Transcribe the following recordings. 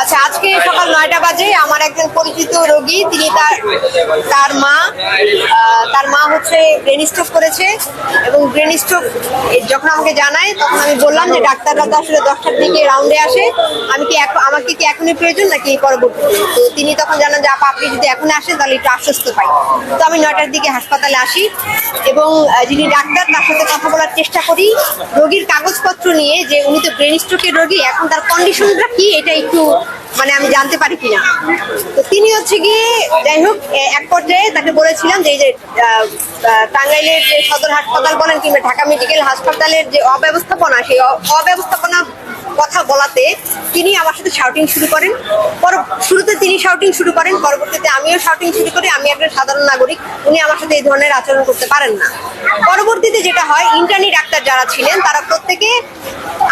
আচ্ছা, আজকে সকাল 9টা বাজে আমার একজন পরিচিত রোগী, তিনি তার মা হচ্ছে ব্রেন স্ট্রোক করেছে এবং ব্রেন স্ট্রোক যখন আমাকে জানায় তখন আমি বললাম যে ডাক্তাররা তো আসলে 10টার দিকে রাউন্ডে আসে, আমাকে কি এখনই প্রয়োজন নাকি পরবর্তীতে। তো তিনি তখন জানান যে আপনি যদি এখন আসেন তাহলে একটু আশ্বস্ত পাই। তো আমি 9টার দিকে হাসপাতালে আসি এবং যিনি ডাক্তার তার সাথে কথা বলার চেষ্টা করি রোগীর কাগজপত্র নিয়ে, যে উনি তো ব্রেন স্ট্রোকের রোগী, এখন তার কন্ডিশনটা কি এটা একটু আমি জানতে পারি কিনা। তো তিনি হচ্ছে গিয়ে যাই হোক এক পর্যায়ে তাকে বলেছিলাম যে এই যে টাঙ্গাইলের যে সদর হাসপাতাল বলেন কিংবা ঢাকা মেডিকেল হাসপাতালের যে অব্যবস্থাপনা, সেই অব্যবস্থাপনা কথা বলাতে তিনি আমার সাথে শাউটিং শুরু করেন। শুরুতে তিনি শাউটিং শুরু করেন, পরবর্তীতে আমিও শাউটিং শুরু করি। আমি একজন সাধারণ নাগরিক, উনি আমার সাথে এই ধরনের আচরণ করতে পারেন না। পরবর্তীতে যেটা হয়, ইন্টার্নি ডাক্তার যারা ছিলেন তারা প্রত্যেকে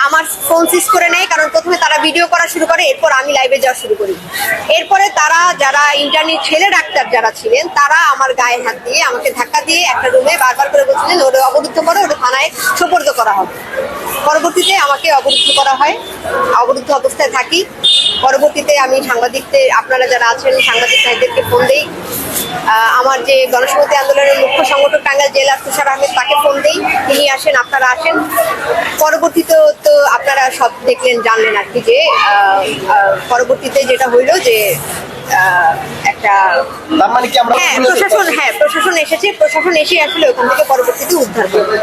আমার ফোন সিজ করে নেয়, কারণ প্রথমে তারা ভিডিও করা শুরু করে, এরপর আমি লাইভে যাওয়া শুরু করি। এরপরে তারা যারা ইন্টার্নি ছেলে ডাক্তার যারা ছিলেন তারা আমার গায়ে হাত দিয়ে আমাকে ধাক্কা দিয়ে একটা রুমে বারবার করে বলছিলেন ওটা অবরুদ্ধ করে, ওটা থানায় সোপর্দ করা হবে। পরবর্তীতে আমাকে অবরুদ্ধ করা হয়, অবরুদ্ধ অবস্থায় থাকি। পরবর্তীতে আমি সাংবাদিকদের, আপনারা যারা আছেন সাংবাদিক ভাইদেরকে ফোন দিই। আমার যে গণসংহতি আন্দোলনের মুখ্য সংগঠক টাঙ্গাইল জেলার তুষার আহমেদ, তাকে ফোন দিই, তিনি আসেন, আপনারা আসেন। পরবর্তীতে তো আপনারা সব দেখলেন, জানলেন আর কি, যে পরবর্তীতে যেটা হইলো যে একটা প্রশাসন এসেছে, প্রশাসন এসে আসলে ওখান থেকে পরবর্তীতে উদ্ধার করবে।